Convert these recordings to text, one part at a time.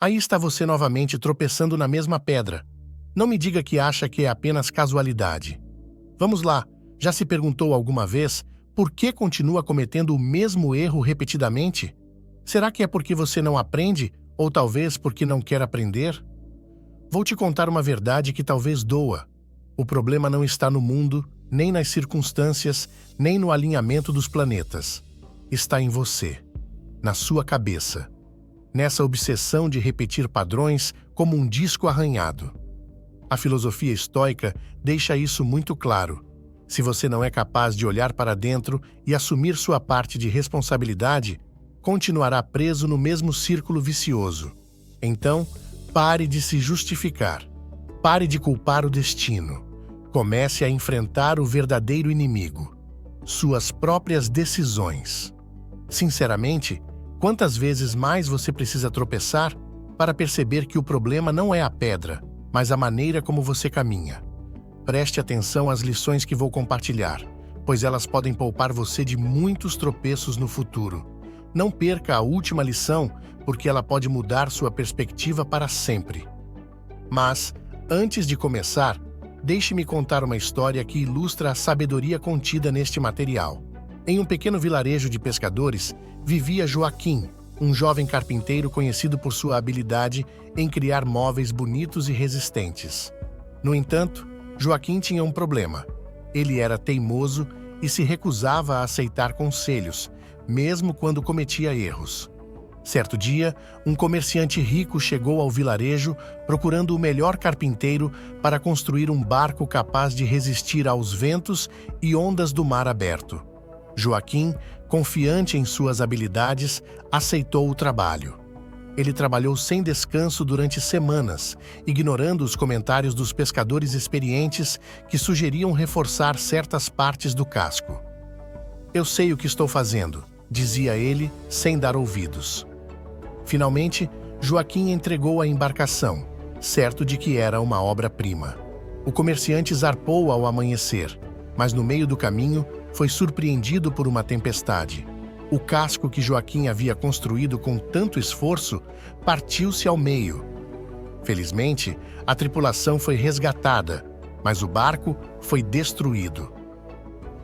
Aí está você novamente tropeçando na mesma pedra. Não me diga que acha que é apenas casualidade. Vamos lá, já se perguntou alguma vez por que continua cometendo o mesmo erro repetidamente? Será que é porque você não aprende ou talvez porque não quer aprender? Vou te contar uma verdade que talvez doa. O problema não está no mundo, nem nas circunstâncias, nem no alinhamento dos planetas. Está em você, na sua cabeça, nessa obsessão de repetir padrões como um disco arranhado. A filosofia estoica deixa isso muito claro. Se você não é capaz de olhar para dentro e assumir sua parte de responsabilidade, continuará preso no mesmo círculo vicioso. Então, pare de se justificar. Pare de culpar o destino. Comece a enfrentar o verdadeiro inimigo, suas próprias decisões. Sinceramente, quantas vezes mais você precisa tropeçar para perceber que o problema não é a pedra, mas a maneira como você caminha? Preste atenção às lições que vou compartilhar, pois elas podem poupar você de muitos tropeços no futuro. Não perca a última lição, porque ela pode mudar sua perspectiva para sempre. Mas, antes de começar, deixe-me contar uma história que ilustra a sabedoria contida neste material. Em um pequeno vilarejo de pescadores, vivia Joaquim, um jovem carpinteiro conhecido por sua habilidade em criar móveis bonitos e resistentes. No entanto, Joaquim tinha um problema. Ele era teimoso e se recusava a aceitar conselhos, mesmo quando cometia erros. Certo dia, um comerciante rico chegou ao vilarejo procurando o melhor carpinteiro para construir um barco capaz de resistir aos ventos e ondas do mar aberto. Joaquim, confiante em suas habilidades, aceitou o trabalho. Ele trabalhou sem descanso durante semanas, ignorando os comentários dos pescadores experientes que sugeriam reforçar certas partes do casco. "Eu sei o que estou fazendo", dizia ele, sem dar ouvidos. Finalmente, Joaquim entregou a embarcação, certo de que era uma obra-prima. O comerciante zarpou ao amanhecer, mas no meio do caminho foi surpreendido por uma tempestade. O casco que Joaquim havia construído com tanto esforço partiu-se ao meio. Felizmente, a tripulação foi resgatada, mas o barco foi destruído.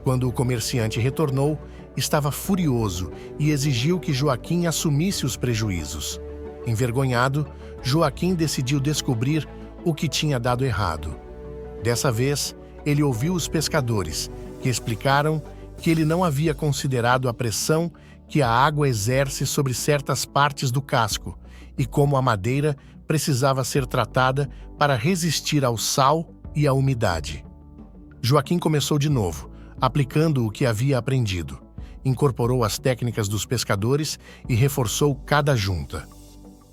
Quando o comerciante retornou, estava furioso e exigiu que Joaquim assumisse os prejuízos. Envergonhado, Joaquim decidiu descobrir o que tinha dado errado. Dessa vez, ele ouviu os pescadores, que explicaram que ele não havia considerado a pressão que a água exerce sobre certas partes do casco e como a madeira precisava ser tratada para resistir ao sal e à umidade. Joaquim começou de novo, aplicando o que havia aprendido. Incorporou as técnicas dos pescadores e reforçou cada junta.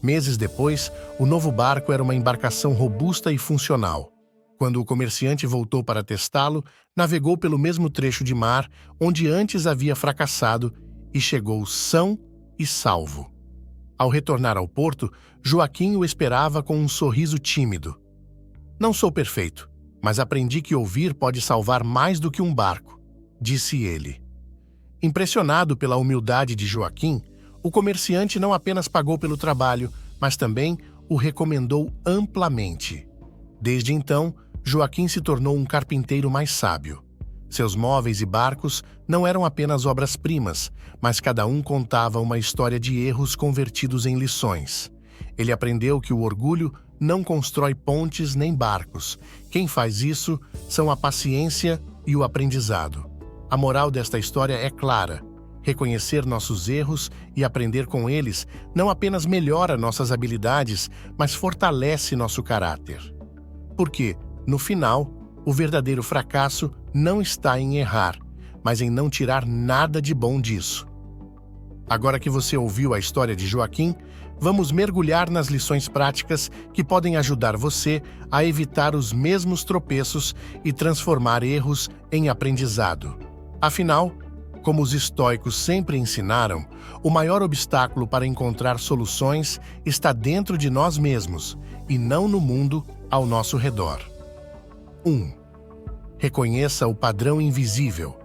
Meses depois, o novo barco era uma embarcação robusta e funcional. Quando o comerciante voltou para testá-lo, navegou pelo mesmo trecho de mar onde antes havia fracassado e chegou são e salvo. Ao retornar ao porto, Joaquim o esperava com um sorriso tímido. "Não sou perfeito, mas aprendi que ouvir pode salvar mais do que um barco", disse ele. Impressionado pela humildade de Joaquim, o comerciante não apenas pagou pelo trabalho, mas também o recomendou amplamente. Desde então, Joaquim se tornou um carpinteiro mais sábio. Seus móveis e barcos não eram apenas obras-primas, mas cada um contava uma história de erros convertidos em lições. Ele aprendeu que o orgulho não constrói pontes nem barcos. Quem faz isso são a paciência e o aprendizado. A moral desta história é clara. Reconhecer nossos erros e aprender com eles não apenas melhora nossas habilidades, mas fortalece nosso caráter. Porque, no final, o verdadeiro fracasso não está em errar, mas em não tirar nada de bom disso. Agora que você ouviu a história de Joaquim, vamos mergulhar nas lições práticas que podem ajudar você a evitar os mesmos tropeços e transformar erros em aprendizado. Afinal, como os estoicos sempre ensinaram, o maior obstáculo para encontrar soluções está dentro de nós mesmos e não no mundo ao nosso redor. 1. Reconheça o padrão invisível.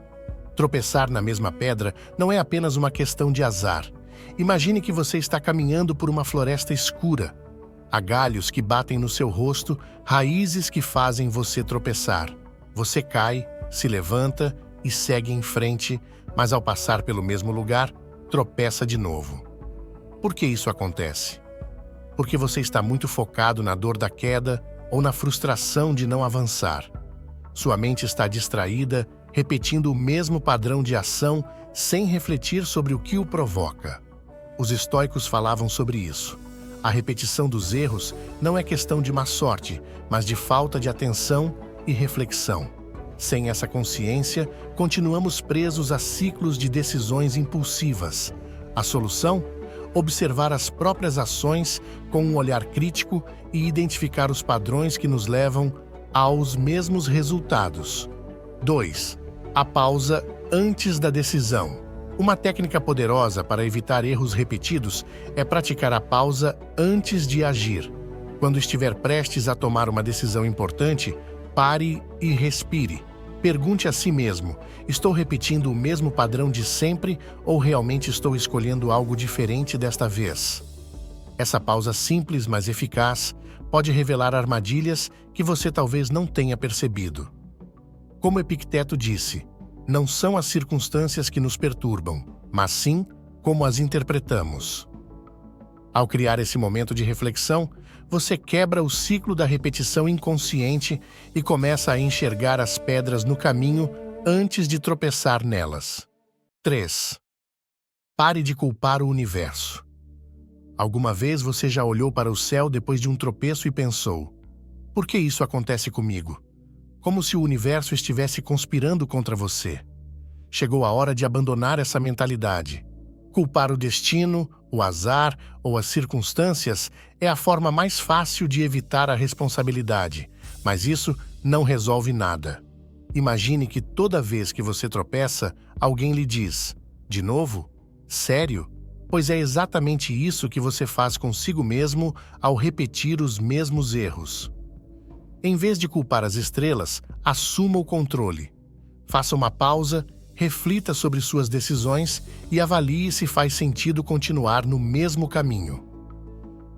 Tropeçar na mesma pedra não é apenas uma questão de azar. Imagine que você está caminhando por uma floresta escura. Há galhos que batem no seu rosto, raízes que fazem você tropeçar. Você cai, se levanta e segue em frente, mas ao passar pelo mesmo lugar, tropeça de novo. Por que isso acontece? Porque você está muito focado na dor da queda ou na frustração de não avançar. Sua mente está distraída, repetindo o mesmo padrão de ação sem refletir sobre o que o provoca. Os estoicos falavam sobre isso. A repetição dos erros não é questão de má sorte, mas de falta de atenção e reflexão. Sem essa consciência, continuamos presos a ciclos de decisões impulsivas. A solução? Observar as próprias ações com um olhar crítico e identificar os padrões que nos levam aos mesmos resultados. 2. A pausa antes da decisão. Uma técnica poderosa para evitar erros repetidos é praticar a pausa antes de agir. Quando estiver prestes a tomar uma decisão importante, pare e respire. Pergunte a si mesmo: estou repetindo o mesmo padrão de sempre ou realmente estou escolhendo algo diferente desta vez? Essa pausa simples, mas eficaz, pode revelar armadilhas que você talvez não tenha percebido. Como Epicteto disse, não são as circunstâncias que nos perturbam, mas sim como as interpretamos. Ao criar esse momento de reflexão, você quebra o ciclo da repetição inconsciente e começa a enxergar as pedras no caminho antes de tropeçar nelas. 3. Pare de culpar o universo. Alguma vez você já olhou para o céu depois de um tropeço e pensou: por que isso acontece comigo? Como se o universo estivesse conspirando contra você. Chegou a hora de abandonar essa mentalidade. Culpar o destino, o azar ou as circunstâncias é a forma mais fácil de evitar a responsabilidade, mas isso não resolve nada. Imagine que toda vez que você tropeça, alguém lhe diz: de novo? Sério? Pois é exatamente isso que você faz consigo mesmo ao repetir os mesmos erros. Em vez de culpar as estrelas, assuma o controle. Faça uma pausa, reflita sobre suas decisões e avalie se faz sentido continuar no mesmo caminho.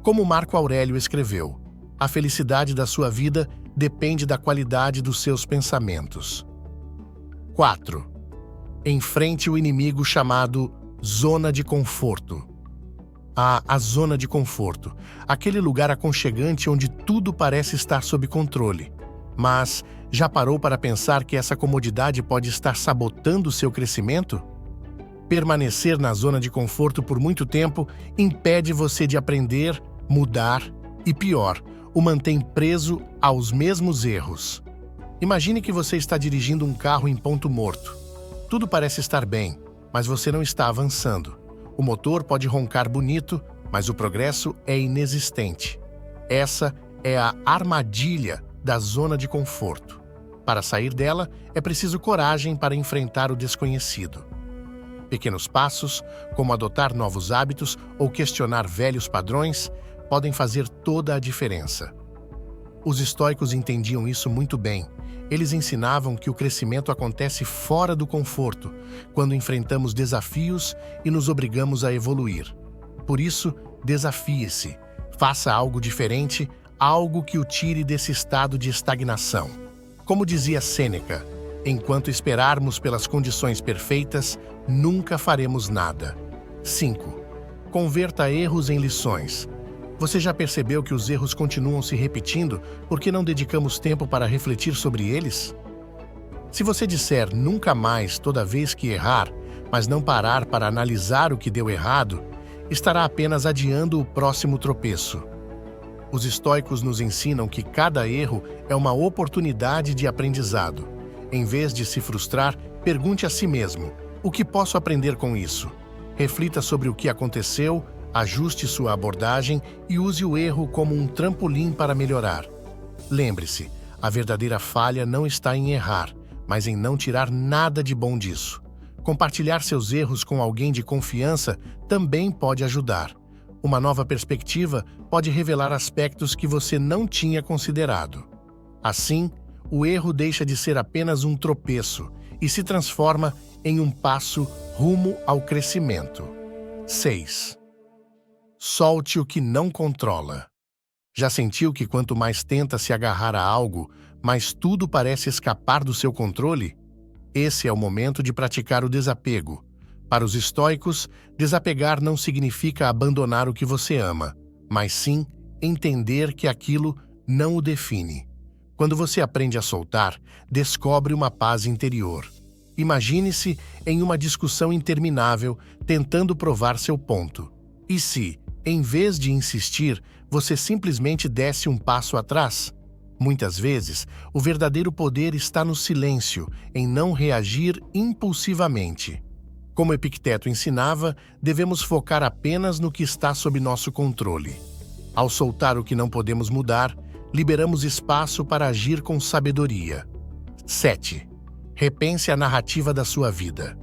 Como Marco Aurélio escreveu, a felicidade da sua vida depende da qualidade dos seus pensamentos. 4. Enfrente o inimigo chamado zona de conforto. A zona de conforto, aquele lugar aconchegante onde tudo parece estar sob controle. Mas já parou para pensar que essa comodidade pode estar sabotando seu crescimento? Permanecer na zona de conforto por muito tempo impede você de aprender, mudar e, pior, o mantém preso aos mesmos erros. Imagine que você está dirigindo um carro em ponto morto. Tudo parece estar bem, mas você não está avançando. O motor pode roncar bonito, mas o progresso é inexistente. Essa é a armadilha da zona de conforto. Para sair dela, é preciso coragem para enfrentar o desconhecido. Pequenos passos, como adotar novos hábitos ou questionar velhos padrões, podem fazer toda a diferença. Os estoicos entendiam isso muito bem. Eles ensinavam que o crescimento acontece fora do conforto, quando enfrentamos desafios e nos obrigamos a evoluir. Por isso, desafie-se, faça algo diferente, algo que o tire desse estado de estagnação. Como dizia Sêneca, enquanto esperarmos pelas condições perfeitas, nunca faremos nada. 5. Converta erros em lições. Você já percebeu que os erros continuam se repetindo porque não dedicamos tempo para refletir sobre eles? Se você disser nunca mais toda vez que errar, mas não parar para analisar o que deu errado, estará apenas adiando o próximo tropeço. Os estoicos nos ensinam que cada erro é uma oportunidade de aprendizado. Em vez de se frustrar, pergunte a si mesmo: o que posso aprender com isso? Reflita sobre o que aconteceu, ajuste sua abordagem e use o erro como um trampolim para melhorar. Lembre-se, a verdadeira falha não está em errar, mas em não tirar nada de bom disso. Compartilhar seus erros com alguém de confiança também pode ajudar. Uma nova perspectiva pode revelar aspectos que você não tinha considerado. Assim, o erro deixa de ser apenas um tropeço e se transforma em um passo rumo ao crescimento. 6. Solte o que não controla. Já sentiu que quanto mais tenta se agarrar a algo, mais tudo parece escapar do seu controle? Esse é o momento de praticar o desapego. Para os estoicos, desapegar não significa abandonar o que você ama, mas sim entender que aquilo não o define. Quando você aprende a soltar, descobre uma paz interior. Imagine-se em uma discussão interminável, tentando provar seu ponto. E se, em vez de insistir, você simplesmente desse um passo atrás? Muitas vezes, o verdadeiro poder está no silêncio, em não reagir impulsivamente. Como Epicteto ensinava, devemos focar apenas no que está sob nosso controle. Ao soltar o que não podemos mudar, liberamos espaço para agir com sabedoria. 7. Repense a narrativa da sua vida.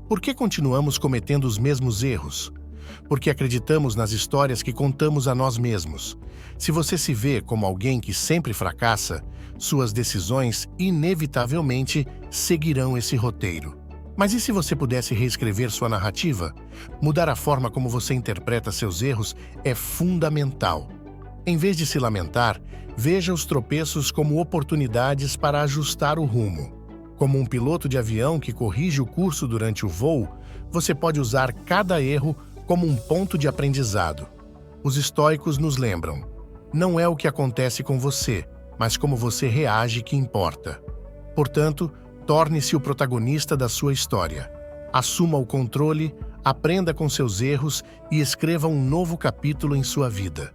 Por que continuamos cometendo os mesmos erros? Porque acreditamos nas histórias que contamos a nós mesmos. Se você se vê como alguém que sempre fracassa, suas decisões inevitavelmente seguirão esse roteiro. Mas e se você pudesse reescrever sua narrativa? Mudar a forma como você interpreta seus erros é fundamental. Em vez de se lamentar, veja os tropeços como oportunidades para ajustar o rumo. Como um piloto de avião que corrige o curso durante o voo, você pode usar cada erro como um ponto de aprendizado. Os estoicos nos lembram: não é o que acontece com você, mas como você reage que importa. Portanto, torne-se o protagonista da sua história. Assuma o controle, aprenda com seus erros e escreva um novo capítulo em sua vida.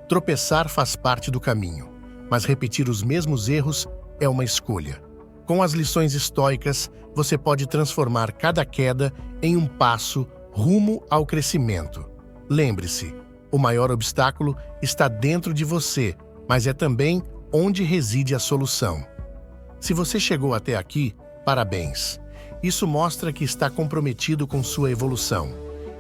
Tropeçar faz parte do caminho, mas repetir os mesmos erros é uma escolha. Com as lições estoicas, você pode transformar cada queda em um passo rumo ao crescimento. Lembre-se, o maior obstáculo está dentro de você, mas é também onde reside a solução. Se você chegou até aqui, parabéns! Isso mostra que está comprometido com sua evolução.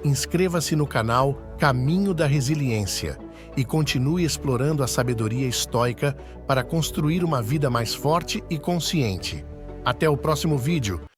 Inscreva-se no canal Caminho da Resiliência e continue explorando a sabedoria estoica para construir uma vida mais forte e consciente. Até o próximo vídeo!